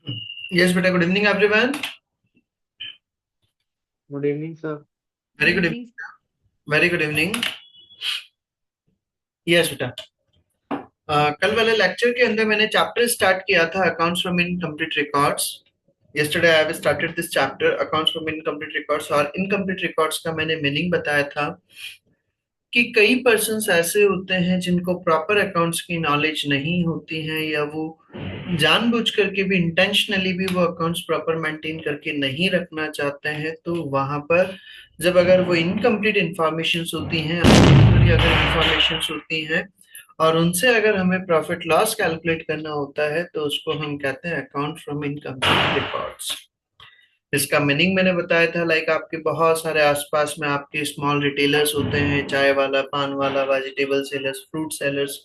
Yes, beta. Good evening, everyone. Good evening sir. Very good good evening. evening. Very good evening. Yes, बेटा। कल वाले lecture के अंदर मैंने चैप्टर स्टार्ट किया था accounts from incomplete records. yesterday I have started this chapter accounts from incomplete records और incomplete records का मैंने मीनिंग बताया था कि कई पर्सन्स ऐसे होते हैं जिनको प्रॉपर अकाउंट्स की नॉलेज नहीं होती है या वो जानबूझ करके भी इंटेंशनली भी वो अकाउंट्स प्रॉपर मेंटेन करके नहीं रखना चाहते हैं, तो वहां पर जब अगर वो इनकम्प्लीट इंफॉर्मेशन होती हैं अगर इंफॉर्मेशन होती हैं और उनसे अगर हमें प्रॉफिट लॉस कैलकुलेट करना होता है तो उसको हम कहते हैं अकाउंट फ्रॉम इनकम्प्लीट रिकॉर्ड्स। इसका मीनिंग मैंने बताया था, लाइक आपके बहुत सारे आसपास में आपके स्मॉल रिटेलर्स होते हैं, चाय वाला, पान वाला, vegetable sellers, fruit sellers.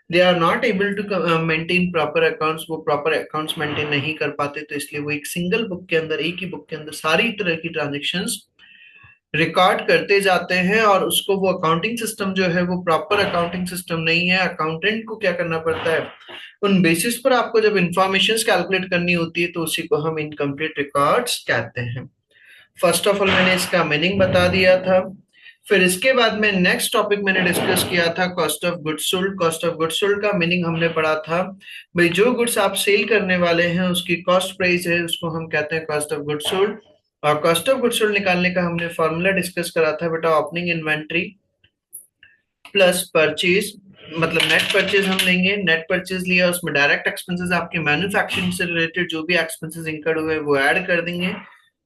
They are not able to maintain proper accounts, वो प्रॉपर अकाउंट्स मेंटेन नहीं कर पाते, तो इसलिए वो एक सिंगल बुक के अंदर, एक ही बुक के अंदर सारी तरह की ट्रांजेक्शंस रिकॉर्ड करते जाते हैं और उसको वो अकाउंटिंग सिस्टम जो है वो प्रॉपर अकाउंटिंग सिस्टम नहीं है। अकाउंटेंट को क्या करना पड़ता है, उन बेसिस पर आपको जब इंफॉर्मेशन कैलकुलेट करनी होती है तो उसी को हम इनकम्प्लीट रिकॉर्ड्स कहते हैं। फर्स्ट ऑफ ऑल मैंने इसका मीनिंग बता दिया था। फिर इसके बाद में नेक्स्ट टॉपिक मैंने डिस्कस किया था cost of goods sold. Cost of goods sold का मीनिंग हमने पढ़ा था, भाई जो गुड्स आप सेल करने वाले हैं उसकी कॉस्ट प्राइस है, उसको हम कहते हैं कॉस्ट ऑफ गुड्स सोल्ड। और कॉस्ट ऑफ गुड्स सोल्ड निकालने का हमने फॉर्मूला डिस्कस करा था बेटा, ओपनिंग इन्वेंट्री प्लस परचेज, मतलब नेट परचेज हम लेंगे, नेट परचेज लिया उसमें डायरेक्ट एक्सपेंसेस आपके मैन्युफैक्चरिंग से रिलेटेड जो भी एक्सपेंसेस इंकर्ड हुए वो ऐड कर देंगे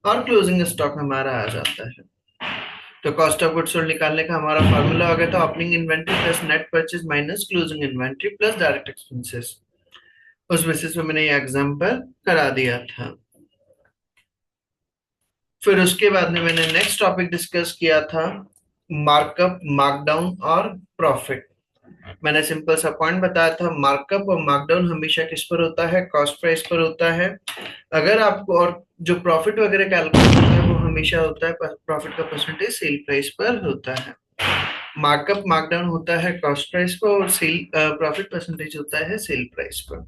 और क्लोजिंग स्टॉक हमारा आ जाता है। तो कॉस्ट ऑफ गुड्स सोल्ड निकालने का हमारा फॉर्मूला हो गया था opening inventory plus net purchase minus closing inventory plus direct expenses. उस बेसिस पे मैंने ये एग्जांपल करा दिया था। फिर उसके बाद में मैंने नेक्स्ट टॉपिक डिस्कस किया था मार्कअप, मार्कडाउन और प्रॉफिट। मैंने सिंपल सा पॉइंट बताया था, मार्कअप और मार्कडाउन हमेशा किस पर होता है, कॉस्ट प्राइस पर होता है। अगर आपको, और जो प्रॉफिट वगैरह कैलकुलेट करना है वो हमेशा होता है प्रॉफिट का परसेंटेज सेल प्राइस पर होता है। मार्कअप मार्कडाउन होता है कॉस्ट प्राइस पर और सेल प्रॉफिट परसेंटेज होता है सेल प्राइस पर।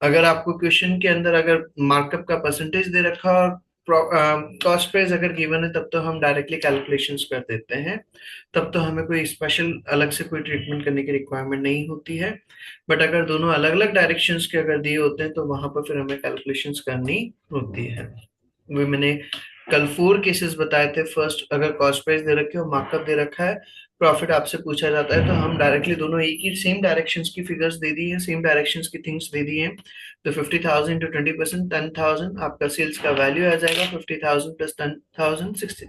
अगर आपको क्वेश्चन के अंदर अगर मार्कअप का परसेंटेज दे रखा और कॉस्ट प्राइस अगर गिवन है तब तो हम डायरेक्टली कैलकुलेशंस कर देते हैं, तब तो हमें कोई स्पेशल अलग से कोई ट्रीटमेंट करने की रिक्वायरमेंट नहीं होती है। बट अगर दोनों अलग अलग डायरेक्शंस के अगर दिए होते हैं तो वहां पर फिर हमें कैलकुलेशंस करनी होती है। वो मैंने कल 4 केसेस बताए थे। फर्स्ट, अगर कॉस्ट प्राइस दे रखे हो, मार्कअप दे रखा है, प्रॉफिट आपसे पूछा जाता है, तो हम डायरेक्टली दोनों एक ही सेम डायरेक्शंस की फिगर्स दे दी है, सेम डायरेक्शंस की थिंग्स दे दी हैं। तो 50,000 इंटू 20%, 10,000 आपका सेल्स का वैल्यू आ जाएगा। 50,000 प्लस 10,000, 60।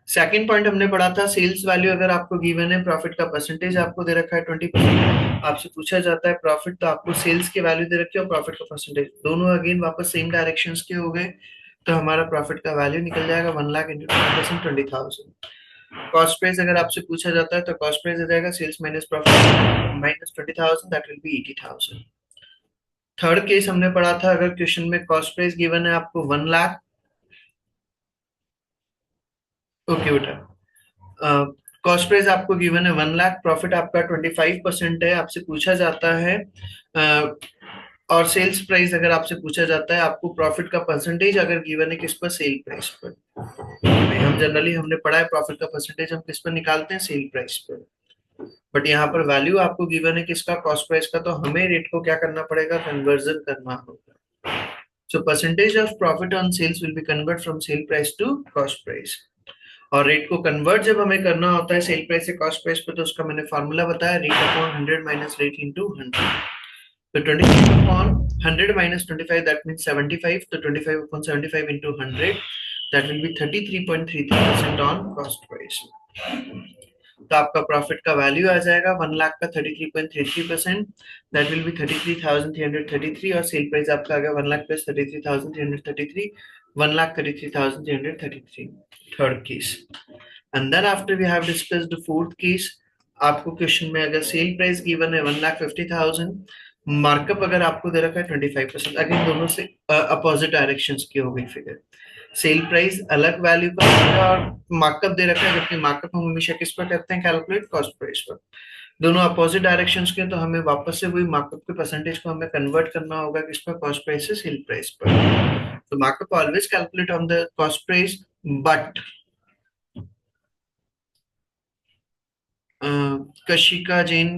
सेकंड पॉइंट हमने पढ़ा था सेल्स वैल्यू अगर आपको गिवन है, प्रॉफिट का परसेंटेज आपको दे रखा है 20%, आपसे पूछा जाता है प्रॉफिट, तो आपको सेल्स की वैल्यू दे रखी है और प्रॉफिट का परसेंटेज, दोनों अगेन वापस सेम डायरेक्शंस के हो गए, तो हमारा प्रॉफिट का वैल्यू निकल जाएगा 1,00,000 इंटू 20%, 20,000। कॉस्ट प्राइस अगर आपसे पूछा जाता है तो कॉस्ट प्राइस आ जाएगा sales minus profit minus 20,000, that will be 80,000। Third case हमने पढ़ा था, अगर क्वेश्चन में कॉस्ट प्राइस गिवन है आपको 1,00,000, ओके बेटा, कॉस्ट प्राइस आपको गिवन है 1,00,000, प्रॉफिट आपका 25% है, आपसे पूछा जाता है और सेल्स प्राइस अगर आपसे पूछा जाता है, आपको प्रॉफिट का परसेंटेज अगर गिवन है किस पर, सेल प्राइस पर। हम जनरली हमने पढ़ा है प्रॉफिट का परसेंटेज हम किस पर निकालते हैं, सेल प्राइस पर। बट यहाँ पर वैल्यू आपको गिवन है किसका, कॉस्ट प्राइस का, तो हमें रेट को क्या करना पड़ेगा, कन्वर्जन करना होगा। So percentage of profit on sales will be convert from sale price to cost price. और रेट को कन्वर्ट जब हमें करना होता है सेल प्राइस से कॉस्ट प्राइस पे, तो उसका मैंने फॉर्मूला बताया, rate upon 100 minus rate into 100। तो 25 upon 100 minus 25, that means 75. तो 25 upon 75 into 100, that will be 33.33% on cost price. तो आपका प्रॉफिट का वैल्यू आ जाएगा 1,00,000 का 33.33%, दैट विल बी 33,333, और सेल प्राइस आपका आ गया 1,00,000 plus 33,333, 1,33,333। Third case. And then after we have discussed fourth case, आपको क्वेश्चन में अगर सेल प्राइस गिवन है 1,50,000, मार्कअप अगर आपको दे रखा है 25%, अगेन दोनों से अपोजिट डायरेक्शंस की हो गई फिगर। सेल प्राइस अलग वैल्यू का होगा और मार्कअप दे रखा है, जबकि मार्कअप हम हमेशा किस पर करते हैं कैलकुलेट, कॉस्ट प्राइस पर। दोनों अपोजिट डायरेक्शंस के, तो हमें वापस से वही मार्कअप के परसेंटेज को हमें कन्वर्ट करना होगा किस पर, कॉस्ट प्राइस से सेल प्राइस पर। तो markup always calculate on the cost price, but Kashika Jain,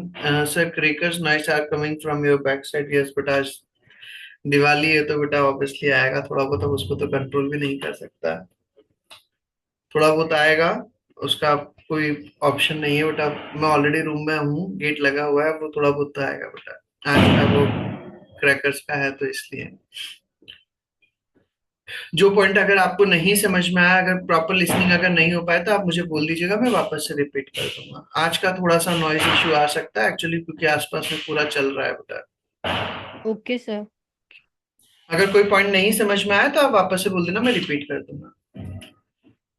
sir crackers noise are coming from your back side. Yes बेटा, आज दिवाली है तो बेटा ऑब्वियसली आएगा थोड़ा बहुत, अब उसको तो कंट्रोल भी नहीं कर सकता, थोड़ा बहुत आएगा, उसका कोई ऑप्शन नहीं है बेटा। मैं ऑलरेडी रूम में हूँ, गेट लगा हुआ है, वो थोड़ा बहुत तो आएगा बेटा। आज का वो क्रैकर्स का है तो इसलिए। जो पॉइंट अगर आपको नहीं समझ में आया, अगर प्रॉपर लिसनिंग अगर नहीं हो पाया, तो आप मुझे बोल दीजिएगा, मैं वापस से रिपीट कर दूंगा। आज का थोड़ा सा नॉइज इश्यू आ सकता है एक्चुअली, क्योंकि आसपास में पूरा चल रहा है बेटा। Okay sir. अगर कोई पॉइंट नहीं समझ में आया तो आप वापस से बोल देना, मैं रिपीट कर दूंगा।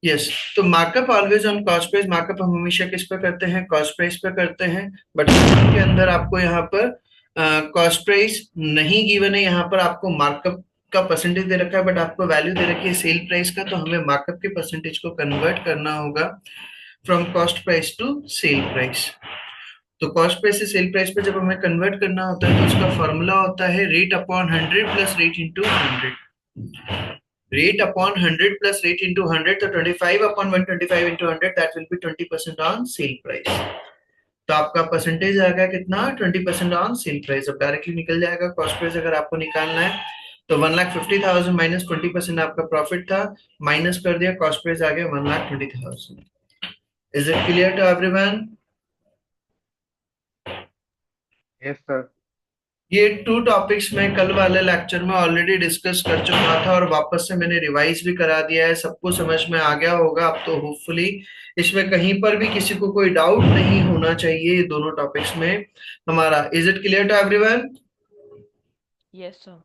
यस, तो markup always on cost price. Markup हम हमेशा किस पे करते हैं, कॉस्ट प्राइस पे करते हैं। बट के अंदर आपको यहाँ पर कॉस्ट प्राइस नहीं गिवन है, यहाँ पर आपको मार्कअप का परसेंटेज दे रखा है, बट आपको वैल्यू दे रखी है सेल प्राइस का, तो हमें मार्कअप के परसेंटेज को कन्वर्ट करना होगा from cost price to sale price. तो कॉस्ट प्राइस से सेल प्राइस पे जब हमें कन्वर्ट करना होता है, तो उसका फॉर्मूला होता है rate upon 100 plus rate into 100। Rate upon 100 plus rate into 100, तो 25 upon 125 into 100, that will B 20% on sale price. तो आपका परसेंटेज आएगा कितना, 20% ऑन सेल प्राइस। अब डायरेक्टली निकल जाएगा कॉस्ट प्राइस अगर आपको निकालना है, तो 1,50,000 माइनस 20% आपका प्रॉफिट था, माइनस कर दिया, कॉस्ट प्राइस आ गया 1,20,000। Is it clear to everyone? Yes sir. ये टू टॉपिक्स में कल वाले लेक्चर में ऑलरेडी डिस्कस कर चुका था, और वापस से मैंने रिवाइज भी करा दिया है, सबको समझ में आ गया होगा अब तो होपफुली। इसमें कहीं पर भी किसी को कोई डाउट नहीं होना चाहिए ये दोनों टॉपिक्स में हमारा। Is it clear to everyone? Yes sir.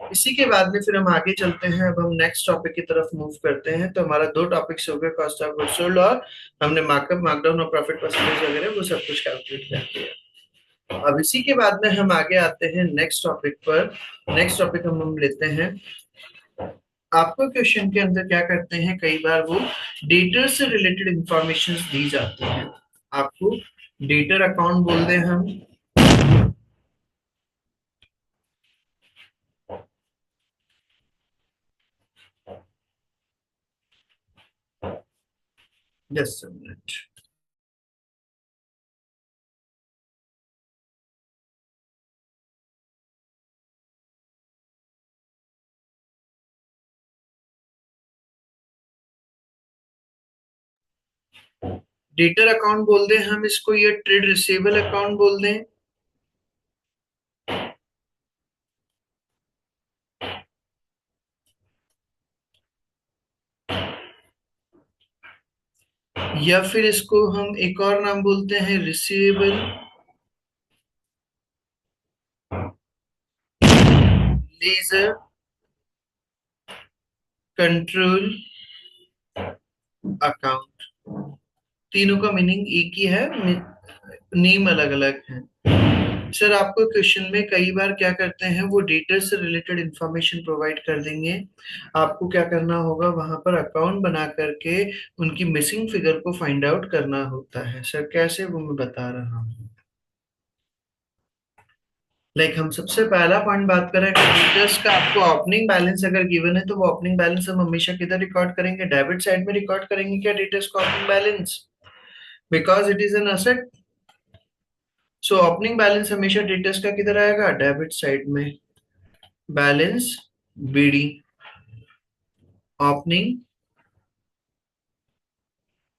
इसी के बाद में फिर हम आगे चलते हैं, अब हम नेक्स्ट टॉपिक की तरफ मूव करते हैं। तो हमारा दो टॉपिक्स हो गए, कॉस्ट ऑफ गुड्स सोल्ड, और हमने मार्कअप, मार्कडाउन और प्रॉफिट परसेंटेज वगैरह वो सब कुछ कैलकुलेट कर दिया। अब इसी के बाद में हम आगे आते हैं नेक्स्ट टॉपिक पर। नेक्स्ट टॉपिक हम लेते हैं, आपको क्वेश्चन के अंदर क्या करते हैं, कई बार वो डेटर से रिलेटेड इंफॉर्मेशन दी जाती है। आपको डेटर अकाउंट बोल दें हम, just a minute. Debtor account बोल दें हम इसको, या ट्रेड रिसीवेबल अकाउंट बोल दें, या फिर इसको हम एक और नाम बोलते हैं रिसीवेबल लेजर कंट्रोल अकाउंट। तीनों का मीनिंग एक ही है, नेम अलग अलग है। सर आपको क्वेश्चन में कई बार क्या करते हैं, वो डेटा से रिलेटेड इंफॉर्मेशन प्रोवाइड कर देंगे, आपको क्या करना होगा, वहां पर अकाउंट बना करके उनकी मिसिंग फिगर को फाइंड आउट करना होता है। सर कैसे, वो मैं बता रहा हूँ। हम सबसे पहला पॉइंट बात करें क्रेडिटर्स का, आपको ओपनिंग बैलेंस अगर गिवन है, तो वो ओपनिंग बैलेंस हम हमेशा किधर रिकॉर्ड करेंगे, डेबिट साइड में रिकॉर्ड करेंगे क्या डेटर्स का opening balance, because it is an asset. So opening balance हमेशा डेटर्स का किधर आएगा, डेबिट साइड में। Balance BD, opening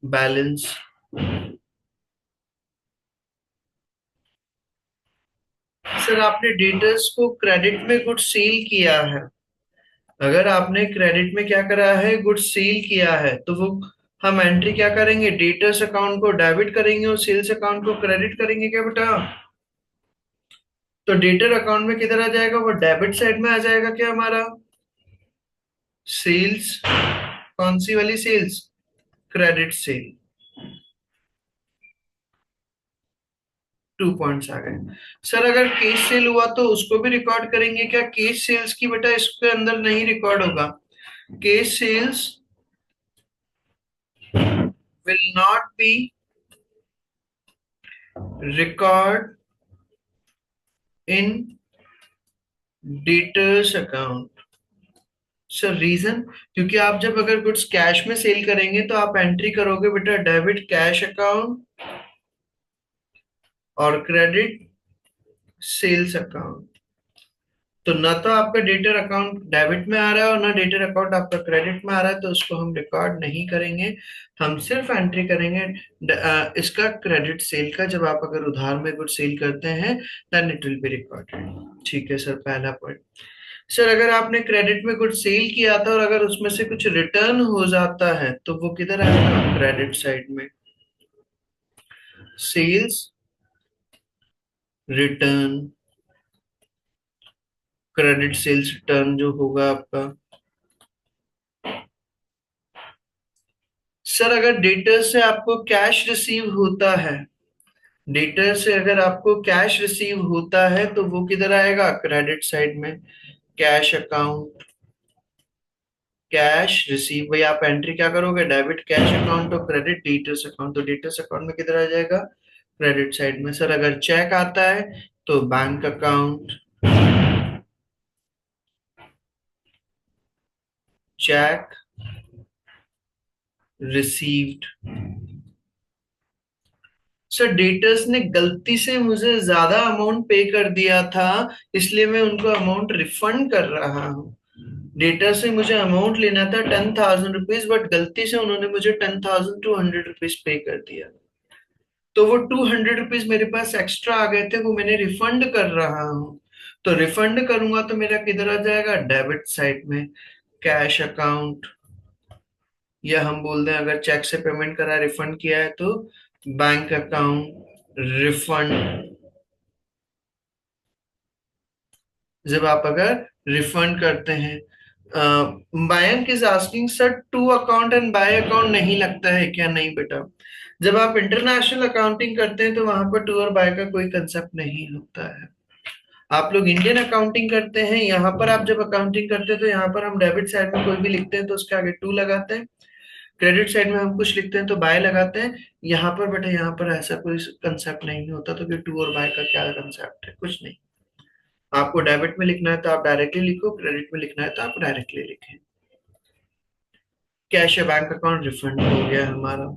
balance. Sir आपने डेटर्स को क्रेडिट में गुड सेल किया है, अगर आपने क्रेडिट में क्या करा है, गुड सेल किया है, तो वो हम एंट्री क्या करेंगे, डेटर्स अकाउंट को डेबिट करेंगे और सेल्स अकाउंट को क्रेडिट करेंगे क्या बेटा। तो डेटर अकाउंट में किधर आ जाएगा, वो डेबिट साइड में आ जाएगा क्या हमारा। सेल्स, कौन सी वाली सेल्स, क्रेडिट सेल। 2 पॉइंट्स आ गए। सर अगर केस सेल हुआ तो उसको भी रिकॉर्ड करेंगे क्या, केस सेल्स की बेटा इसके अंदर नहीं रिकॉर्ड होगा। Cash sales will not be record in debtors account. Sir reason, क्योंकि आप जब अगर गुड्स कैश में सेल करेंगे तो आप एंट्री करोगे बेटा डेबिट कैश अकाउंट और क्रेडिट सेल्स अकाउंट। तो ना तो आपका डेटर अकाउंट डेबिट में आ रहा है और ना डेटर अकाउंट आपका क्रेडिट में आ रहा है, तो उसको हम रिकॉर्ड नहीं करेंगे। हम सिर्फ एंट्री करेंगे इसका क्रेडिट सेल का। जब आप अगर उधार में गुड सेल करते हैं then it will be recorded. ठीक है सर, पहला पॉइंट। सर अगर आपने क्रेडिट में गुड सेल किया था और अगर उसमें से कुछ रिटर्न हो जाता है तो वो किधर आएगा? क्रेडिट साइड में। Sales return, credit sales return जो होगा आपका। सर अगर डेटर से आपको कैश रिसीव होता है, डेटर से अगर आपको कैश रिसीव होता है तो वो किधर आएगा? क्रेडिट साइड में। कैश अकाउंट, कैश रिसीव, भाई आप एंट्री क्या करोगे? डेबिट कैश अकाउंट और क्रेडिट डेटर्स अकाउंट। तो डेटर्स अकाउंट में किधर आ जाएगा? क्रेडिट साइड में। सर अगर चेक आता है तो bank account, check received. Sir debtors ने गलती से मुझे ज्यादा अमाउंट पे कर दिया था, इसलिए मैं उनको अमाउंट रिफंड कर रहा हूँ। डेटर से मुझे अमाउंट लेना था 10,000 रुपीज, बट गलती से उन्होंने मुझे 10,200 रुपीज पे कर दिया। तो वो 200 रुपीज मेरे पास एक्स्ट्रा आ गए थे, वो मैंने रिफंड कर रहा हूँ। तो रिफंड करूंगा तो मेरा किधर आ जाएगा? डेबिट साइड में। कैश अकाउंट, या हम बोल दें अगर चेक से पेमेंट करा रिफंड किया है तो बैंक अकाउंट रिफंड। जब आप अगर रिफंड करते हैं, Mayank is asking sir to account and by account नहीं लगता है क्या? नहीं बेटा, जब आप इंटरनेशनल अकाउंटिंग करते हैं तो वहां पर टू और बाय का कोई कंसेप्ट नहीं होता है। आप लोग इंडियन अकाउंटिंग करते हैं, यहाँ पर आप जब अकाउंटिंग करते हैं तो यहाँ पर हम डेबिट साइड में कोई भी लिखते हैं तो उसके आगे टू लगाते हैं, क्रेडिट साइड में हम कुछ लिखते हैं तो बाय लगाते हैं। यहाँ पर बेटा यहाँ पर ऐसा कोई कंसेप्ट नहीं होता, तो कि टू और बाय का क्या कंसेप्ट है? कुछ नहीं। आपको डेबिट में लिखना है तो आप डायरेक्टली लिखो, क्रेडिट में लिखना है तो आप डायरेक्टली लिखें। कैश या बैंक अकाउंट रिफंड हो गया हमारा।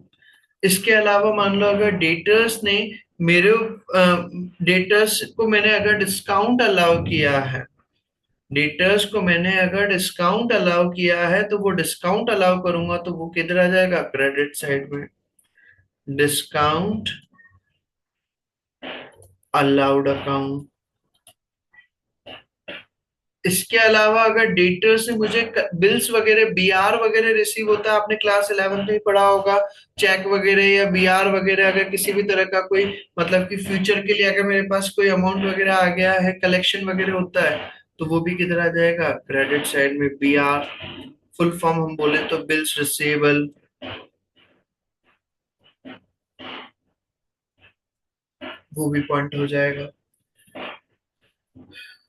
इसके अलावा मान लो अगर डेटर्स ने मेरे डेटर्स को मैंने अगर डिस्काउंट अलाउ किया है, डेटर्स को मैंने अगर डिस्काउंट अलाउ किया है तो वो डिस्काउंट अलाउ करूंगा तो वो किधर आ जाएगा? क्रेडिट साइड में। Discount allowed account. इसके अलावा अगर डेटर से मुझे बिल्स वगैरह बीआर वगैरह रिसीव होता है, आपने क्लास 11th में ही पढ़ा होगा, चेक वगैरह या बीआर वगैरह, अगर किसी भी तरह का कोई मतलब कि फ्यूचर के लिए अगर मेरे पास कोई अमाउंट वगैरह आ गया है, कलेक्शन वगैरह होता है, तो वो भी किधर आ जाएगा? क्रेडिट साइड में। बीआर फुल फॉर्म हम बोले तो बिल्स रिसीवेबल, वो भी पॉइंट हो जाएगा।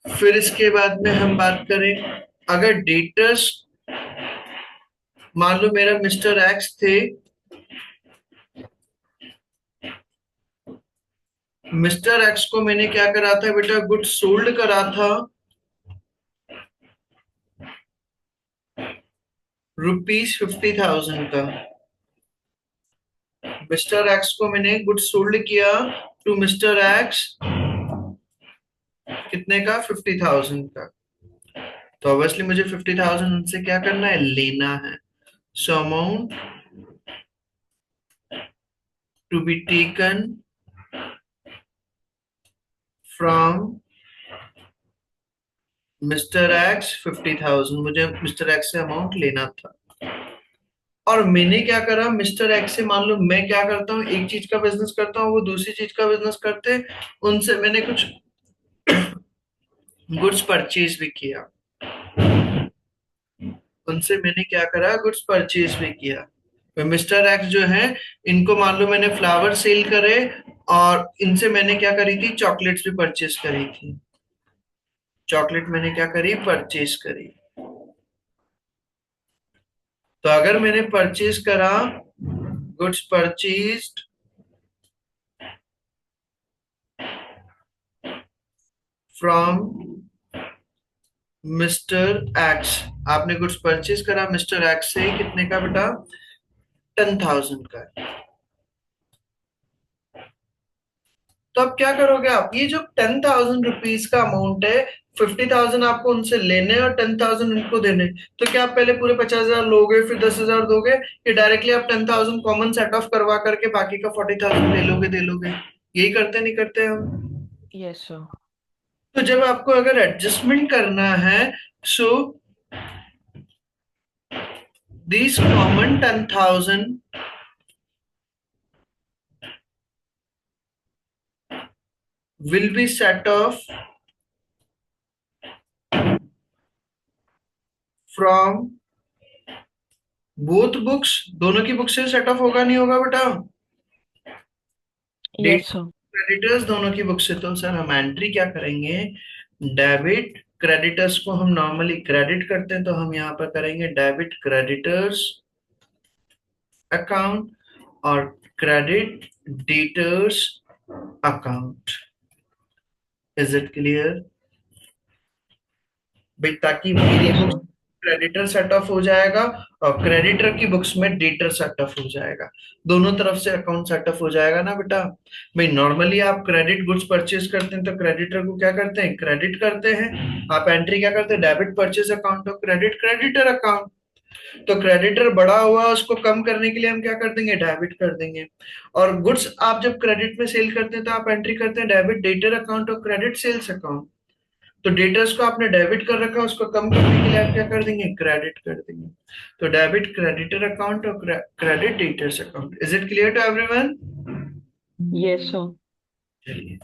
फिर इसके बाद में हम बात करें, अगर डेटर्स मान लो मेरा मिस्टर एक्स थे, मिस्टर एक्स को मैंने क्या करा था बेटा? गुड सोल्ड करा था ₹50,000 का। मिस्टर एक्स को मैंने गुड सोल्ड किया टू मिस्टर एक्स कितने का? 50,000 का। तो ऑब्वियसली मुझे 50,000 उनसे क्या करना है? लेना है। So amount to be taken from mister X 50,000, मुझे मिस्टर एक्स से अमाउंट लेना था। और मैंने क्या करा? मिस्टर एक्स से मान लो मैं क्या करता हूँ, एक चीज का बिजनेस करता हूँ, वो दूसरी चीज का बिजनेस करते हैं, उनसे मैंने कुछ गुड्स परचेज भी किया, उनसे मैंने क्या करा? गुड्स परचेज भी किया। तो मिस्टर एक्स जो है, इनको मान लो मैंने फ्लावर सेल करे और इनसे मैंने क्या करी थी? चॉकलेट्स भी परचेज करी थी। चॉकलेट मैंने क्या करी? परचेज करी। तो अगर मैंने परचेज करा, goods purchased from mister x. आपने गुड्स परचेज करा मिस्टर एक्स से, कितने का बेटा? 10,000 का। तो अब क्या करोगे आप? ये जो 10,000 रुपीज का अमाउंट है, 50,000 आपको उनसे लेने और 10,000 उनको देने। तो क्या आप पहले पूरे 50,000 लोगे फिर 10,000 दोगे, कि डायरेक्टली आप 10,000 कॉमन सेट ऑफ करवा करके बाकी का 40,000 ले लोगे? यही करते नहीं करते हम? Yes, sir. तो जब आपको अगर एडजस्टमेंट करना है, so this common 10,000 will be set off from both books। दोनों की बुक से सेट ऑफ होगा नहीं होगा बेटा? Yes, sir. क्रेडिटर्स दोनों की बुक से। तो सर हम एंट्री क्या करेंगे? डेबिट क्रेडिटर्स को हम नॉर्मली क्रेडिट करते हैं, तो हम यहाँ पर करेंगे डेबिट क्रेडिटर्स अकाउंट और credit debtors account. Is it clear भाई? ताकि मेरी Yes, books sir. Creditor set of हो जाएगा और क्रेडिटर की बुक्स में डेटर सेट ऑफ हो जाएगा। दोनों तरफ से अकाउंट सेट ऑफ हो जाएगा ना बेटा? भाई नॉर्मली आप क्रेडिट गुड्स परचेज करते हैं तो क्रेडिटर को क्या करते हैं? क्रेडिट करते हैं। आप एंट्री क्या करते हैं? डेबिट परचेज अकाउंट और क्रेडिट क्रेडिटर अकाउंट। तो क्रेडिटर बड़ा हुआ, उसको कम करने के लिए हम क्या कर देंगे? डेबिट कर देंगे। और गुड्स आप जब क्रेडिट में सेल करते हैं तो आप एंट्री करते हैं डेबिट डेटर अकाउंट और क्रेडिट सेल्स अकाउंट। तो डेटर्स को आपने डेबिट कर रखा है, उसको कम करने के लिए आप क्या कर देंगे? क्रेडिट कर देंगे। तो डेबिट क्रेडिटर अकाउंट और credit debtors account. Is it clear to everyone? Yes, sir. चलिए,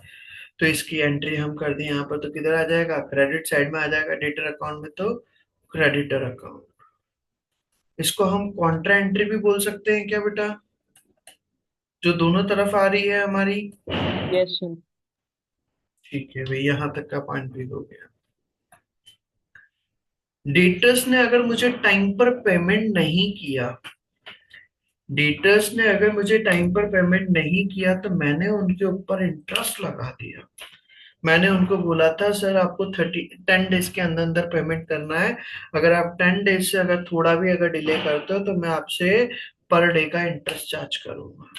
तो इसकी एंट्री हम कर दें यहाँ पर, तो किधर आ जाएगा? क्रेडिट साइड में आ जाएगा। डेटर अकाउंट में तो क्रेडिटर अकाउंट। इसको हम कॉन्ट्रा एंट्री भी बोल सकते हैं क्या बेटा? जो दोनों तरफ आ रही है हमारी। Yes, sir. ठीक है भाई, यहां तक का पॉइंट भी हो गया। डेटर्स ने अगर मुझे टाइम पर पेमेंट नहीं किया, डेटर्स ने अगर मुझे टाइम पर पेमेंट नहीं किया, तो मैंने उनके ऊपर इंटरेस्ट लगा दिया। मैंने उनको बोला था सर आपको 10 डेज के अंदर अंदर पेमेंट करना है। अगर आप 10 डेज से अगर थोड़ा भी अगर डिले करते हो तो मैं आपसे पर डे का इंटरेस्ट चार्ज करूंगा।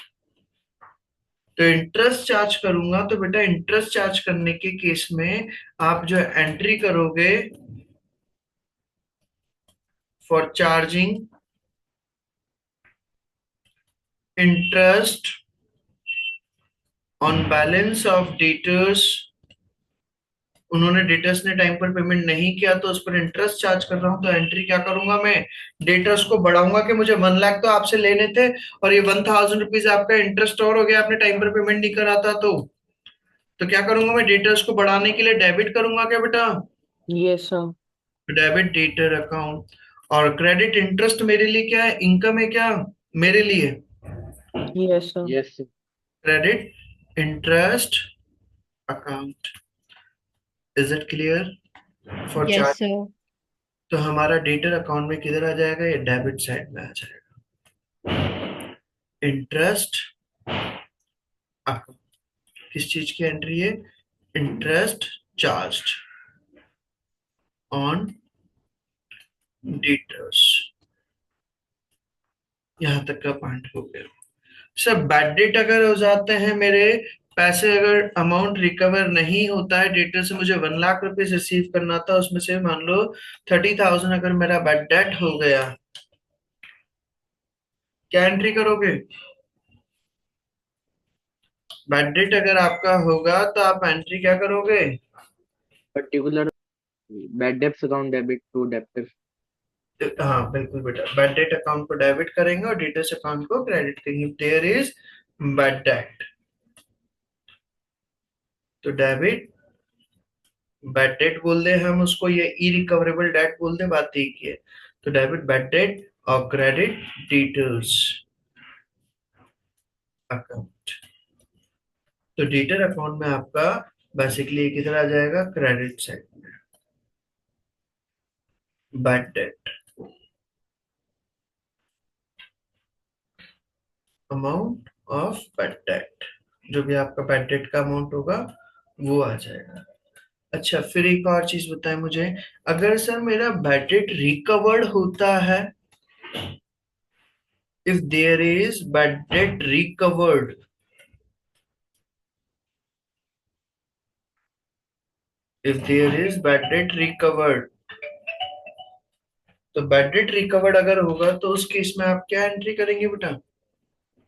तो इंटरेस्ट चार्ज करूंगा, तो बेटा इंटरेस्ट चार्ज करने के केस में आप जो एंट्री करोगे for charging interest on balance of debtors, उन्होंने डेटर्स ने टाइम पर पेमेंट नहीं किया तो उस पर इंटरेस्ट चार्ज कर रहा हूं। तो एंट्री क्या करूंगा मैं? डेटर्स को बढ़ाऊंगा कि मुझे 1 लाख तो आपसे लेने थे और ये 1,000 रुपीज आपका इंटरेस्ट और हो गया, आपने टाइम पर पेमेंट नहीं करा था। तो क्या करूंगा मैं? डेटर्स को बढ़ाने के लिए डेबिट करूंगा क्या बेटा? Yes, sir. Debit debtor account. और क्रेडिट इंटरेस्ट मेरे लिए क्या है? इनकम है क्या मेरे लिए? Yes, sir. Yes, sir. Credit interest account. Is it clear for Yes, charge? sir. तो हमारा डेटर अकाउंट में किधर आ जाएगा? ये डेबिट साइड में आ जाएगा। इंटरेस्ट अकाउंट किस चीज की एंट्री है? Interest charged on debtors. यहां तक का पॉइंट हो गया। सर बैड डेट अगर हो जाते हैं मेरे पैसे, अगर अमाउंट रिकवर नहीं होता है डेटर से, मुझे 1 लाख रुपीज रिसीव करना था, उसमें से मान लो 30,000 अगर मेरा बैड डेट हो गया, क्या एंट्री करोगे? बैड डेट अगर आपका होगा तो आप एंट्री क्या करोगे? Particular bad debts account debit to debtors. हाँ बिल्कुल बेटा, बैड डेट अकाउंट को डेबिट करेंगे और डेटर्स अकाउंट को क्रेडिट करेंगे। देयर इज बैड डेट, तो डेबिट बैड डेट बोल दे हम उसको, ये इरिकवरेबल डेट बोल दे, बात ठीक है। तो डेबिट बैड डेट और क्रेडिट डेटर्स अकाउंट। तो डेटर अकाउंट में आपका बेसिकली किधर आ जाएगा? क्रेडिट साइड में। Bad debt amount of bad debt, जो भी आपका बैड डेट का अमाउंट होगा वो आ जाएगा। अच्छा, फिर एक और चीज बताएं मुझे, अगर सर मेरा बैड डेट रिकवर्ड होता है, if there is bad debt recovered, if there is bad debt recovered, तो बैड डेट रिकवर्ड अगर होगा तो उस केस में आप क्या एंट्री करेंगे बेटा?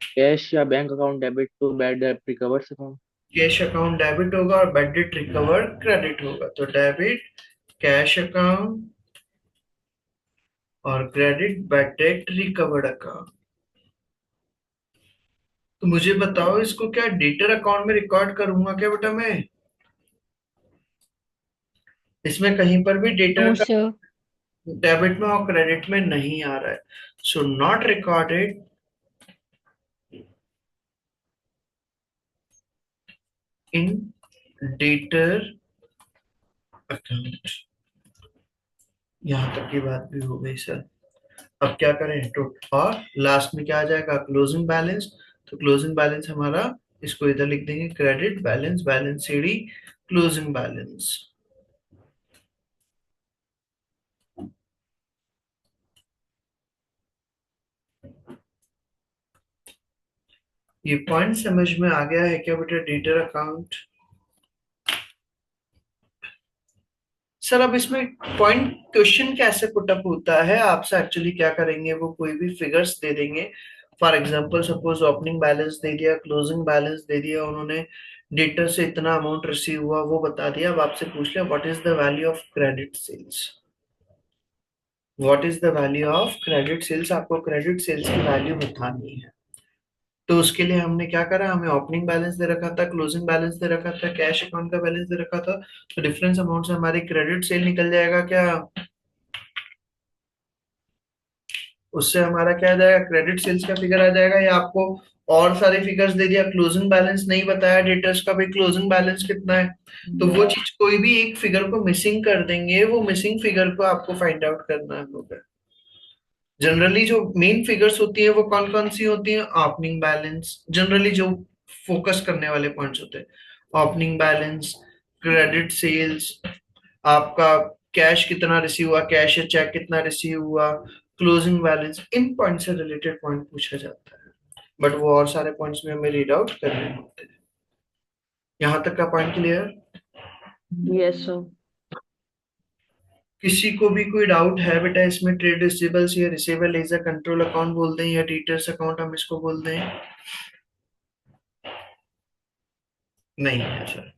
कैश या bank account debit to bad debt recovers account. Cash account debit होगा और बैड डेट रिकवर्ड क्रेडिट होगा, तो डेबिट कैश अकाउंट और credit bad debt recovered account. तो मुझे बताओ, इसको क्या डेटर अकाउंट में रिकॉर्ड करूंगा क्या बेटा मैं? इसमें कहीं पर भी डेटर No, का sir. डेबिट में और क्रेडिट में नहीं आ रहा है, so not recorded in debtor account. यहां तक की बात भी हो गई सर। अब क्या करें, तो और लास्ट में क्या आ जाएगा, क्लोजिंग बैलेंस। तो क्लोजिंग बैलेंस हमारा, इसको इधर लिख देंगे credit balance, balance CD closing balance. ये पॉइंट समझ में आ गया है क्या बेटा, डेटर अकाउंट? सर अब इसमें पॉइंट क्वेश्चन कैसे पुटअप होता है, आपसे एक्चुअली क्या करेंगे, वो कोई भी फिगर्स दे देंगे। For example suppose opening balance दे दिया, क्लोजिंग बैलेंस दे दिया उन्होंने, डेटर से इतना अमाउंट रिसीव हुआ वो बता दिया। अब आपसे पूछ लिया what is the value of credit sales, what is the value of credit sales, आपको क्रेडिट सेल्स की वैल्यू बतानी है। तो उसके लिए हमने क्या करा, हमें ओपनिंग बैलेंस दे रखा था, क्लोजिंग बैलेंस दे रखा था, कैश अकाउंट का बैलेंस दे रखा था, तो डिफरेंस अमाउंट से हमारी क्रेडिट सेल निकल जाएगा क्या? उससे हमारा क्या आ जाएगा, क्रेडिट सेल्स का फिगर आ जाएगा, या आपको और सारे फिगर्स दे दिया, क्लोजिंग बैलेंस नहीं बताया डेटर्स का, भाई क्लोजिंग बैलेंस कितना है, तो वो चीज कोई भी एक फिगर को मिसिंग कर देंगे, वो मिसिंग फिगर को आपको फाइंड आउट करना होगा। जनरली जो मेन फिगर्स होती है वो कौन कौन सी होती है, ओपनिंग बैलेंस, जनरली जो फोकस करने वाले पॉइंट्स होते हैं, ओपनिंग बैलेंस, क्रेडिट सेल्स, आपका कैश कितना रिसीव हुआ, कैश या चेक कितना रिसीव हुआ, क्लोजिंग बैलेंस, इन पॉइंट से रिलेटेड पॉइंट पूछा जाता है। बट वो और सारे पॉइंट्स में हमें रीड आउट करने होते हैं। यहां तक का पॉइंट क्लियर? Yes, sir. किसी को भी कोई डाउट है बेटा इसमें, ट्रेड रिसीवेबल्स या receivable as a control account बोल दें या डेटर्स अकाउंट हम इसको बोल दें? नहीं है सर।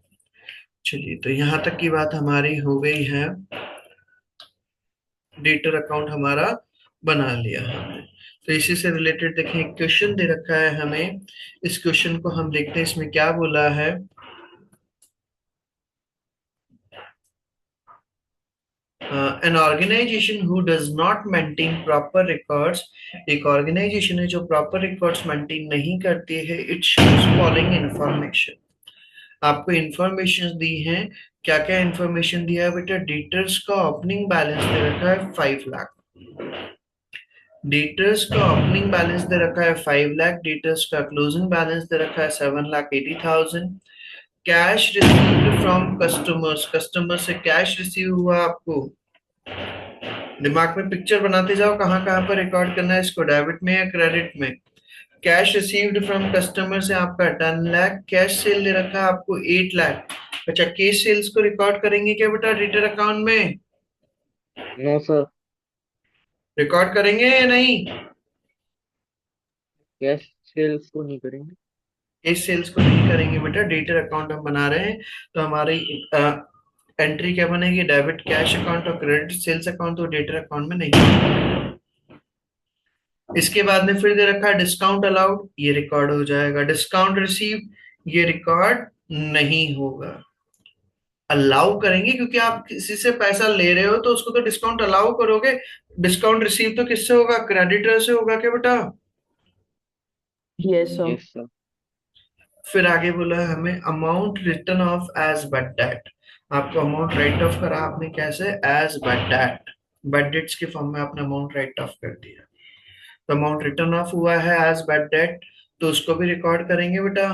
चलिए, तो यहां तक की बात हमारी हो गई है, डेटर अकाउंट हमारा बना लिया हमने। तो इसी से रिलेटेड देखें, एक क्वेश्चन दे रखा है हमें, इस क्वेश्चन को हम देखते हैं इसमें क्या बोला है। An organisation who does not maintain proper records, एक ऑर्गेनाइजेशन है जो प्रॉपर रिकॉर्ड्स मेंटेन नहीं करती है, इट शोज फॉलोइंग इंफॉर्मेशन। आपको इंफॉर्मेशन दी है, क्या क्या इंफॉर्मेशन दिया है बेटा, डेटर्स का ओपनिंग बैलेंस दे रखा है 5 लाख, डेटर्स का ओपनिंग बैलेंस दे रखा है 5 लाख, डेटर्स का क्लोजिंग बैलेंस दे रखा है 7,80,000, cash received from customers, customer से कैश रिसीव हुआ आपको, दिमाग में पिक्चर बनाते जाओ कहाँ कहाँ पर रिकॉर्ड करना है इसको, डेबिट में या क्रेडिट में। कैश रिसीव्ड फ्रॉम कस्टमर से आपका 10 लाख, कैश सेल दे रखा है आपको 8 लाख। अच्छा, कैश सेल्स को रिकॉर्ड करेंगे क्या बेटा डेटर अकाउंट में? No sir. रिकॉर्ड करेंगे या नहीं? कैश सेल्स को नहीं करेंगे। इस सेल्स को नहीं करेंगे बेटा, डेटर अकाउंट हम बना रहे हैं, तो हमारी एंट्री क्या बनेगी, डेबिट कैश अकाउंट और क्रेडिट सेल्स अकाउंट, तो डेटर अकाउंट में नहीं। इसके बाद में फिर दे रखा है डिस्काउंट अलाउड, ये रिकॉर्ड हो जाएगा, डिस्काउंट रिसीव, ये रिकॉर्ड नहीं होगा। अलाउ करेंगे क्योंकि आप किसी से पैसा ले रहे हो तो उसको तो डिस्काउंट अलाउ करोगे, डिस्काउंट रिसीव तो किससे होगा, क्रेडिटर से होगा क्या बेटा? Yes, sir. Yes sir. फिर आगे बोला है हमें amount written off as bad debt, आपको अमाउंट राइट ऑफ करा आपने कैसे, as bad debt, bad debts के फॉर्म में आपने अमाउंट राइट ऑफ कर दिया, तो अमाउंट रिटर्न ऑफ हुआ है एज बैड डेट, तो उसको भी रिकॉर्ड करेंगे बेटा।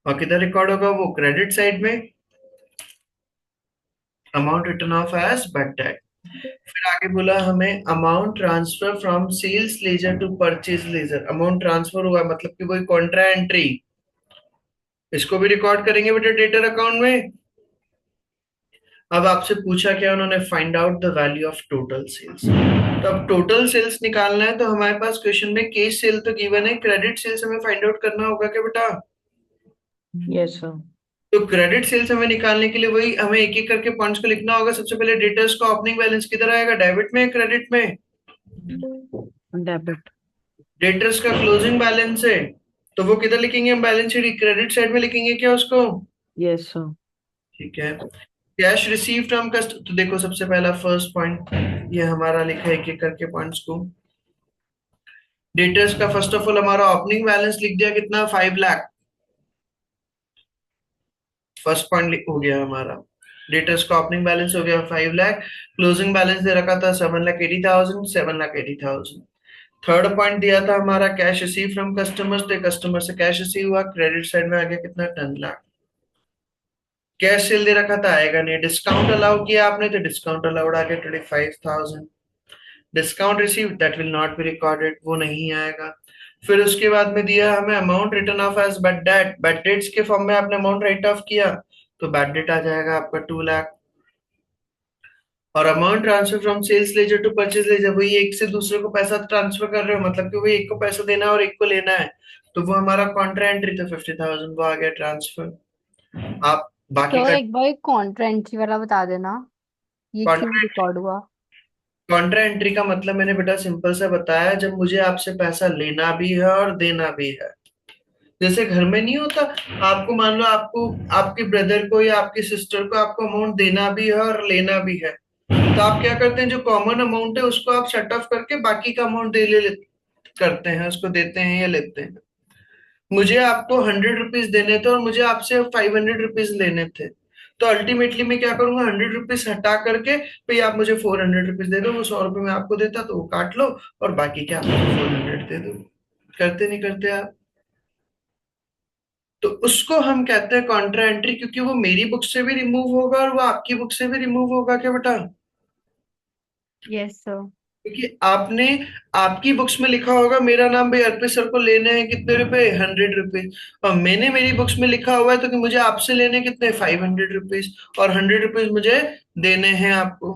और किधर रिकॉर्ड होगा वो, क्रेडिट साइड में। Amount written off as bad debt. फिर आगे बोला हमें amount transfer from sales ledger to purchase ledger. Amount transfer हुआ मतलब कि कोई कॉन्ट्रा एंट्री, इसको भी रिकॉर्ड करेंगे बेटा डेटर अकाउंट में। अब आपसे पूछा क्या उन्होंने, find out the value of total sales. तो अब टोटल सेल्स निकालना है, तो हमारे पास क्वेश्चन में कैश सेल तो गिवन है, क्रेडिट सेल्स हमें फाइंड आउट करना होगा क्या बेटा? Yes, sir. तो क्रेडिट सेल्स हमें निकालने के लिए वही हमें एक एक करके पॉइंट्स को लिखना होगा। सबसे पहले डेटर्स का ओपनिंग बैलेंस किधर आएगा, डेबिट में क्रेडिट में? Debit. डेटर्स का क्लोजिंग बैलेंस है, तो वो किधर लिखेंगे हम, बैलेंस शीट क्रेडिट साइड में लिखेंगे क्या उसको? Yes, sir. ठीक है। कैश रिसीव फ्रॉम कस्ट, तो देखो सबसे पहला फर्स्ट पॉइंट ये हमारा लिखा है एक एक करके पॉइंट्स को। डेटर्स का फर्स्ट ऑफ ऑल हमारा ओपनिंग बैलेंस लिख दिया कितना, 5 लाख। फर्स्ट पॉइंट हो गया हमारा, डेटर्स का ओपनिंग बैलेंस हो गया 5 लाख। क्लोजिंग बैलेंस दे रखा था 7,80,000, 7,80,000। थर्ड पॉइंट दिया था हमारा कैश रिसीव फ्रॉम कस्टमर्स, तो कस्टमर से कैश रिसीव हुआ, क्रेडिट साइड में आ गया कितना, 10 लाख। कैश सेल दे रखा था, आएगा नहीं। डिस्काउंट अलाउ किया आपने, तो डिस्काउंट अलाउड आ गया 25,000। Discount receive that will not be recorded, वो नहीं आएगा। फिर उसके बाद में दिया हमें amount written off as bad debt, bad debts के फॉर्म में आपने अमाउंट राइट ऑफ किया, तो बैड डेट आ जाएगा आपका 2 लाख। और amount transfer from sales ledger to purchase ledger, वही एक से दूसरे को पैसा ट्रांसफर कर रहे हो, मतलब कि वही एक को पैसा देना है और एक को लेना है, तो वो हमारा कॉन्ट्रा एंट्री था 50,000, वो आ गया ट्रांसफर। आप बाकी तो का एक बार कॉन्ट्रा एंट्री वाला बता देना, ये क्यों कॉन्ट्रा रिकॉर्ड हुआ? कॉन्ट्रा एंट्री का मतलब मैंने बेटा सिंपल सा बताया, जब मुझे आपसे पैसा लेना भी है और देना भी है। जैसे घर में नहीं होता, आपको मान लो आपको आपके ब्रदर को या आपकी सिस्टर को आपको अमाउंट देना भी है और लेना भी है, तो आप क्या करते हैं, जो कॉमन अमाउंट है उसको आप शट ऑफ करके बाकी का अमाउंट करते हैं, उसको देते हैं या लेते हैं। मुझे आपको 100 रुपीज देने थे और मुझे आपसे 500 रुपीज लेने थे, तो अल्टीमेटली मैं क्या करूंगा, 100 रुपीज हटा करके भाई आप मुझे 400 रुपीज दे दो, वो 100 रुपये मैं आपको देता तो वो काट लो और बाकी क्या आप मुझे 400 दे दो। करते नहीं करते आप? तो उसको हम कहते हैं कॉन्ट्रा एंट्री, क्योंकि वो मेरी बुक से भी रिमूव होगा और वो आपकी बुक से भी रिमूव होगा क्या बेटा? Yes sir. क्योंकि आपने आपकी बुक्स में लिखा होगा मेरा नाम भाई अर्पित सर को लेने हैं कितने रुपए, 100 रुपीज, और मैंने मेरी बुक्स में लिखा हुआ है तो कि मुझे आपसे लेने कितने, 500 रुपीज, और 100 रुपीज मुझे देने हैं आपको।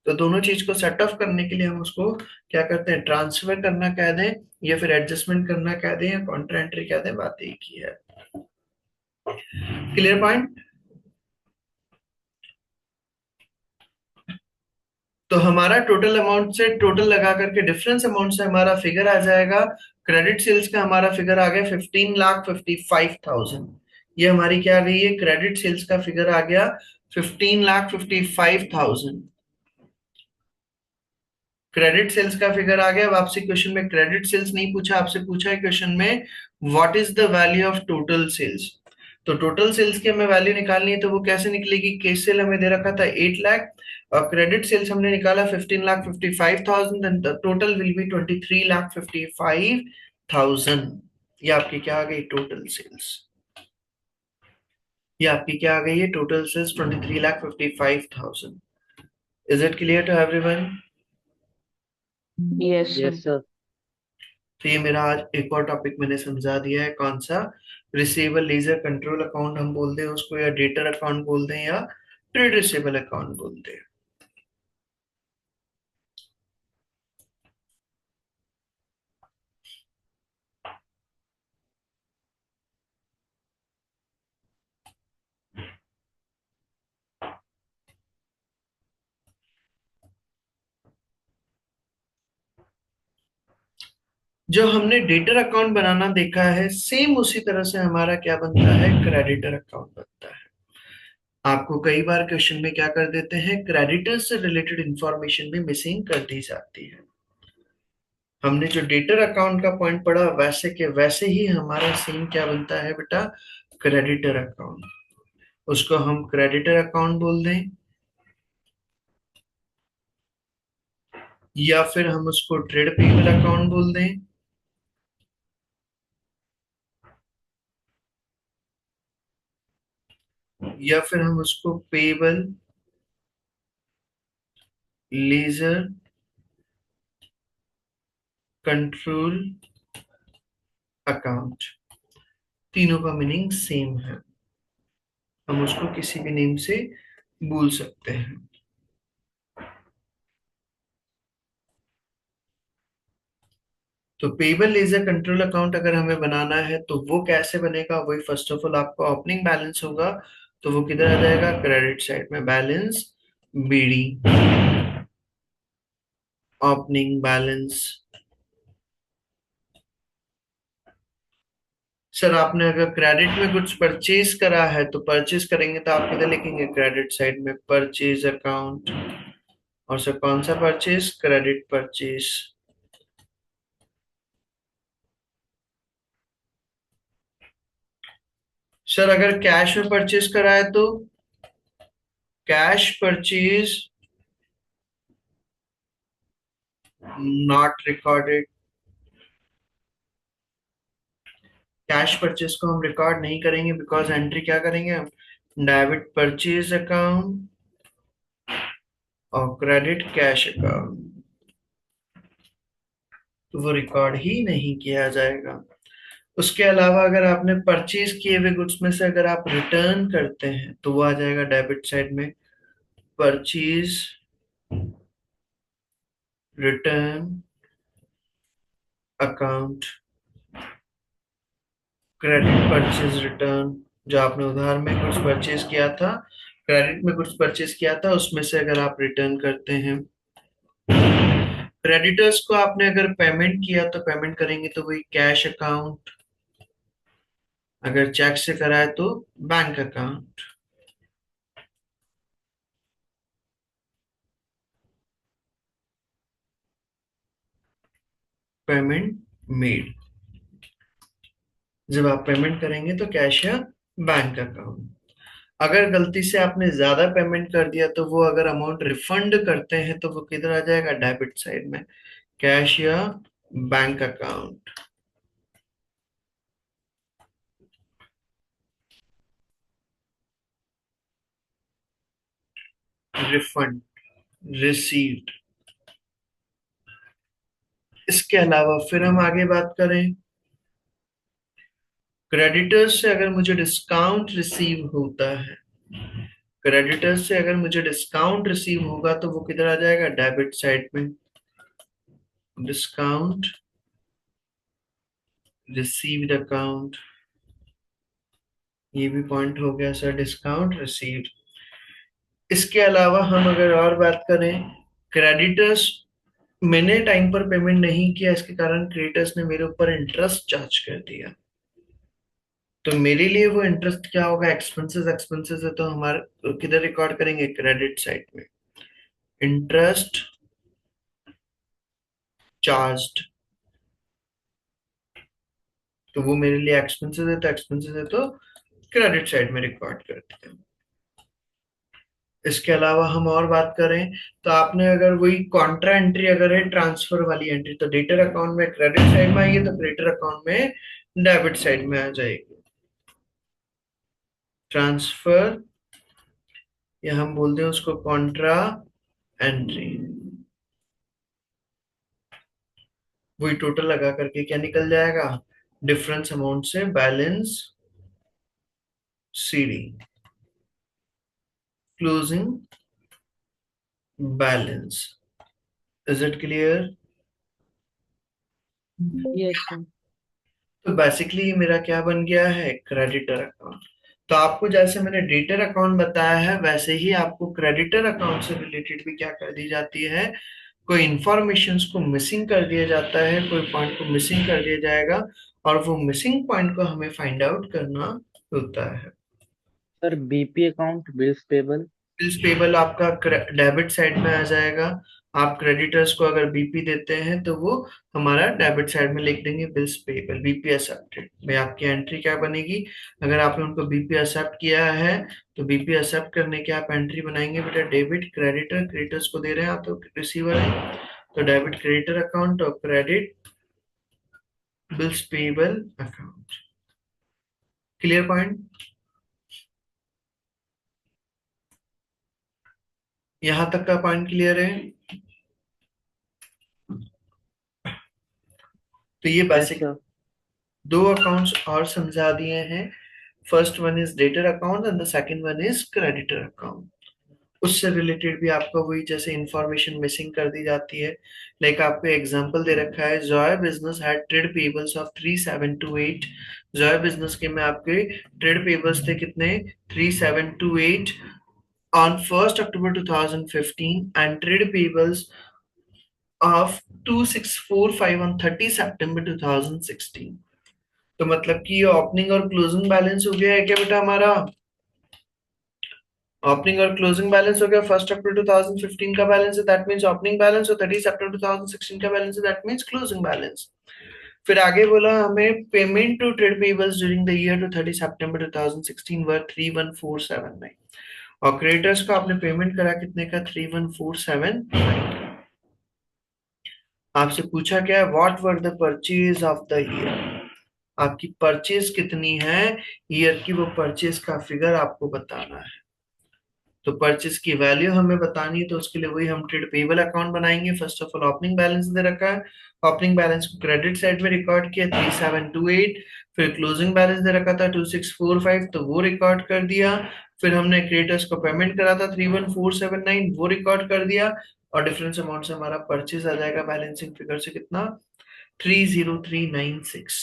तो दोनों चीज को सेट ऑफ करने के लिए हम उसको क्या करते हैं, ट्रांसफर करना कह दें या फिर एडजस्टमेंट करना कह दें या कॉन्ट्रा एंट्री कह दें, बात एक ही है। Clear point? तो हमारा टोटल अमाउंट से टोटल लगा करके डिफरेंस अमाउंट से हमारा फिगर आ जाएगा, क्रेडिट सेल्स का हमारा फिगर आ गया 15,55,000। ये हमारी क्या आ गई है, क्रेडिट सेल्स का फिगर आ गया 15,55,000। क्रेडिट सेल्स का फिगर आ गया। अब आपसे क्वेश्चन में क्रेडिट सेल्स नहीं पूछा, आपसे पूछा है क्वेश्चन में what is the value of total sales. तो टोटल सेल्स की हमें वैल्यू निकालनी है, तो वो कैसे निकलेगी, कैश सेल हमें दे रखा था 8 लाख और क्रेडिट सेल्स हमने निकाला 15,55,000, and the total will be 23,55,000। ये आपकी क्या आ गई, टोटल सेल्स। ये आपकी क्या आ गई है, total sales 23,55,000। Is it clear to everyone? Yes, sir. Yes, sir. तो ये मेरा आज एक और टॉपिक मैंने समझा दिया है, कौन सा, रिसीवेबल लेजर कंट्रोल अकाउंट हम बोलते हैं उसको, या डेटर अकाउंट बोलते हैं, या ट्रेड रिसीवेबल अकाउंट बोलते हैं। जो हमने डेटर अकाउंट बनाना देखा है, सेम उसी तरह से हमारा क्या बनता है, क्रेडिटर अकाउंट बनता है। आपको कई बार क्वेश्चन में क्या कर देते हैं, क्रेडिटर से रिलेटेड इंफॉर्मेशन भी मिसिंग कर दी जाती है। हमने जो डेटर अकाउंट का पॉइंट पढ़ा वैसे के वैसे ही हमारा सेम क्या बनता है बेटा, क्रेडिटर अकाउंट। उसको हम क्रेडिटर अकाउंट बोल दें या फिर हम उसको ट्रेड पेबल अकाउंट बोल दें, या फिर हम उसको पेबल लेजर कंट्रोल अकाउंट, तीनों का मीनिंग सेम है, हम उसको किसी भी नेम से बोल सकते हैं। तो पेबल लेजर कंट्रोल अकाउंट अगर हमें बनाना है तो वो कैसे बनेगा, वही फर्स्ट ऑफ ऑल आपका ओपनिंग बैलेंस होगा, तो वो किधर आ जाएगा, क्रेडिट साइड में, balance BD, opening balance. Sir आपने अगर क्रेडिट में कुछ परचेज करा है तो परचेज करेंगे तो आप किधर लिखेंगे, क्रेडिट साइड में, परचेज अकाउंट। और सर कौन सा परचेज, क्रेडिट परचेज। सर अगर कैश में परचेज करा है तो cash purchase not recorded, cash purchase को हम रिकॉर्ड नहीं करेंगे, बिकॉज एंट्री क्या करेंगे हम, डेबिट परचेज अकाउंट और क्रेडिट कैश अकाउंट, तो वो रिकॉर्ड ही नहीं किया जाएगा। उसके अलावा अगर आपने परचेज किए हुए गुड्स में से अगर आप रिटर्न करते हैं तो वो आ जाएगा डेबिट साइड में, purchase return account, credit purchase return, जो आपने उधार में कुछ परचेज किया था, क्रेडिट में कुछ परचेज किया था, उसमें से अगर आप रिटर्न करते हैं। क्रेडिटर्स को आपने अगर पेमेंट किया तो पेमेंट करेंगे तो वही कैश अकाउंट, अगर चेक से करा है तो बैंक अकाउंट। पेमेंट मेड, जब आप पेमेंट करेंगे तो कैश या बैंक अकाउंट। अगर गलती से आपने ज्यादा पेमेंट कर दिया तो वो अगर अमाउंट रिफंड करते हैं तो वो किधर आ जाएगा, डेबिट साइड में, कैश या बैंक अकाउंट। Refund received. इसके अलावा फिर हम आगे बात करें, क्रेडिटर्स से अगर मुझे डिस्काउंट रिसीव होता है, क्रेडिटर्स से अगर मुझे डिस्काउंट रिसीव होगा तो वो किधर आ जाएगा, डेबिट साइड में, डिस्काउंट रिसीव्ड अकाउंट। ये भी पॉइंट हो गया सर, डिस्काउंट रिसीव्ड। इसके अलावा हम अगर और बात करें, क्रेडिटर्स, मैंने टाइम पर पेमेंट नहीं किया, इसके कारण क्रेडिटर्स ने मेरे ऊपर इंटरेस्ट चार्ज कर दिया, तो मेरे लिए वो इंटरेस्ट क्या होगा, एक्सपेंसेस, एक्सपेंसेस है तो हमारे किधर रिकॉर्ड करेंगे, क्रेडिट साइड में, इंटरेस्ट चार्ज्ड, तो वो मेरे लिए एक्सपेंसेस है तो एक्सपेंसेस है तो क्रेडिट साइड में रिकॉर्ड करते हैं। इसके अलावा हम और बात करें तो आपने अगर वही कॉन्ट्रा एंट्री अगर है, ट्रांसफर वाली एंट्री, तो डेटर अकाउंट में क्रेडिट साइड में आएगी तो क्रेडिटर अकाउंट में डेबिट साइड में आ जाएगी। ट्रांसफर, या हम बोलते हैं उसको कॉन्ट्रा एंट्री, वही टोटल लगा करके क्या निकल जाएगा, डिफरेंस अमाउंट से balance CD, closing balance. Is it clear? Yes, sir. तो बेसिकली मेरा क्या बन गया है, क्रेडिटर अकाउंट। तो आपको जैसे मैंने डेटर अकाउंट बताया है वैसे ही आपको क्रेडिटर अकाउंट से रिलेटेड भी क्या कर दी जाती है, कोई इंफॉर्मेशन को मिसिंग कर दिया जाता है, कोई पॉइंट को मिसिंग कर दिया जाएगा, और वो मिसिंग पॉइंट को हमें फाइंड आउट करना होता है। Sir BP account, bills payable. Bills payable आपका डेबिट साइड में आ जाएगा, आप क्रेडिटर्स को अगर बीपी देते हैं तो वो हमारा डेबिट साइड में लिख देंगे, बिल्स पेबल, बीपी एक्सेप्टेड में आपकी एंट्री क्या बनेगी, अगर आपने उनको बीपी एक्सेप्ट किया है तो बीपी एक्सेप्ट करने की आप एंट्री बनाएंगे, बेटा डेबिट क्रेडिटर, क्रेडिटर्स को दे रहे हैं आप तो रिसीवर है, तो डेबिट क्रेडिटर अकाउंट और credit bills payable account. Clear point? यहां तक का पॉइंट क्लियर है? तो ये Yes, बेसिक sir. दो अकाउंट्स और समझा दिए हैं. First one is debtor account and the second one is creditor account. उससे रिलेटेड भी आपका वही जैसे इंफॉर्मेशन मिसिंग कर दी जाती है. लाइक आपको एग्जांपल दे रखा है, Joy business had trade payables of 3728. Joy business के में आपके ट्रेड पेबल्स थे कितने? 3728 on 1st October 2015 and trade payables of 2645 on 30 September 2016. तो मतलब कि ये ओपनिंग और क्लोजिंग बैलेंस हो गया है क्या बेटा हमारा? ओपनिंग और क्लोजिंग बैलेंस हो गया. 1st October 2015 का बैलेंस है, दैट मींस ओपनिंग बैलेंस, और 30 September 2016 का बैलेंस है, दैट मींस क्लोजिंग बैलेंस. फिर आगे बोला हमें payment to trade payables during the year to 30 September 2016 were 31479. और क्रेडिटर्स को आपने पेमेंट करा कितने का? 31479. आपसे पूछा क्या है? What were the purchase of the year. आपकी परचेज कितनी है ईयर की, वो परचेज का फिगर आपको बताना है. तो परचेज की वैल्यू हमें बतानी है, तो उसके लिए वही हम ट्रेड पेबल अकाउंट बनाएंगे. First of all opening balance दे रखा है, ओपनिंग बैलेंस को क्रेडिट साइड में रिकॉर्ड किया 3728. फिर क्लोजिंग बैलेंस दे रखा था 2645, तो वो रिकॉर्ड कर दिया. फिर हमने क्रेडिटर्स को पेमेंट करा था 31479, वो रिकॉर्ड कर दिया. और डिफरेंस अमाउंट से हमारा परचेज आ जाएगा बैलेंसिंग फिगर से कितना? 30396.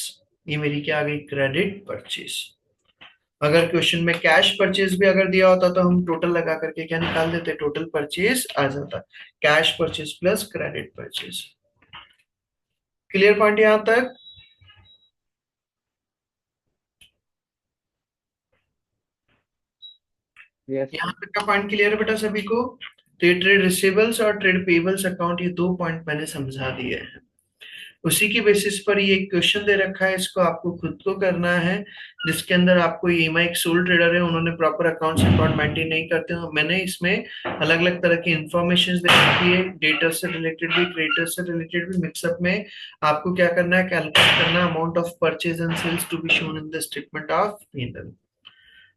ये मेरी क्या आ गई? Credit purchase. अगर क्वेश्चन में कैश परचेज भी अगर दिया होता तो हम टोटल लगा करके क्या निकाल देते? टोटल परचेज आ जाता. Cash purchase plus credit purchase. Clear point यहां तक? Yes, sir. यहां तक का पॉइंट क्लियर है बेटा सभी को? तो ये ट्रेड रिसीवेबल्स और ट्रेड पेबल्स अकाउंट, ये दो पॉइंट मैंने समझा दिए हैं. उसी की बेसिस पर ये क्वेश्चन दे रखा है, इसको आपको खुद को करना है. जिसके अंदर आपको ईएमआई एक सोल ट्रेडर है, उन्होंने प्रॉपर अकाउंट्स रिकॉर्ड मेंटेन नहीं करते हैं. मैंने इसमें अलग अलग तरह की इंफॉर्मेशन दे रखी है, डेटर से रिलेटेड भी, क्रेडिटर से रिलेटेड भी. मिक्सअप में आपको क्या करना है? कैलकुलेट करना amount of purchase and sales to be shown in the statement of P&L.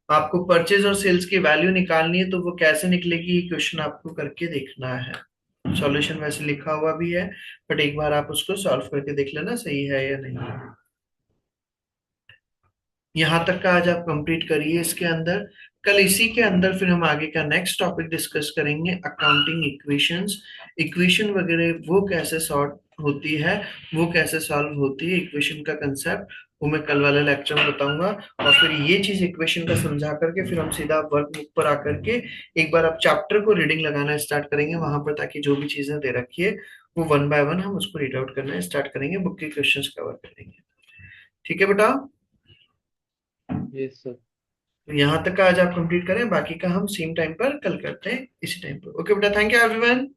आपको परचेज और सेल्स की वैल्यू निकालनी है, तो वो कैसे निकलेगी, ये क्वेश्चन आपको करके देखना है. सॉल्यूशन वैसे लिखा हुआ भी है, बट एक बार आप उसको सॉल्व करके देख लेना सही है या नहीं है. यहां तक का आज आप कंप्लीट करिए इसके अंदर. कल इसी के अंदर फिर हम आगे का नेक्स्ट टॉपिक डिस्कस करेंगे, अकाउंटिंग इक्वेशंस. इक्वेशन वगैरह वो कैसे सॉर्ट होती है, वो कैसे सॉल्व होती है, इक्वेशन का कंसेप्ट, वो मैं कल वाले लेक्चर में बताऊंगा. और फिर ये चीज इक्वेशन का समझा करके फिर हम सीधा वर्कबुक पर आकर के एक बार आप चैप्टर को रीडिंग लगाना स्टार्ट करेंगे वहां पर, ताकि जो भी चीजें दे रखी है वो वन बाय वन हम उसको रीड आउट करना स्टार्ट करेंगे, बुक के क्वेश्चंस कवर करेंगे. ठीक है बेटा? Yes, sir. तो यहाँ तक का आज आप कंप्लीट करें, बाकी का हम सेम टाइम पर कल करते हैं इसी टाइम पर. ओके बेटा, थैंक यू एवरीवन.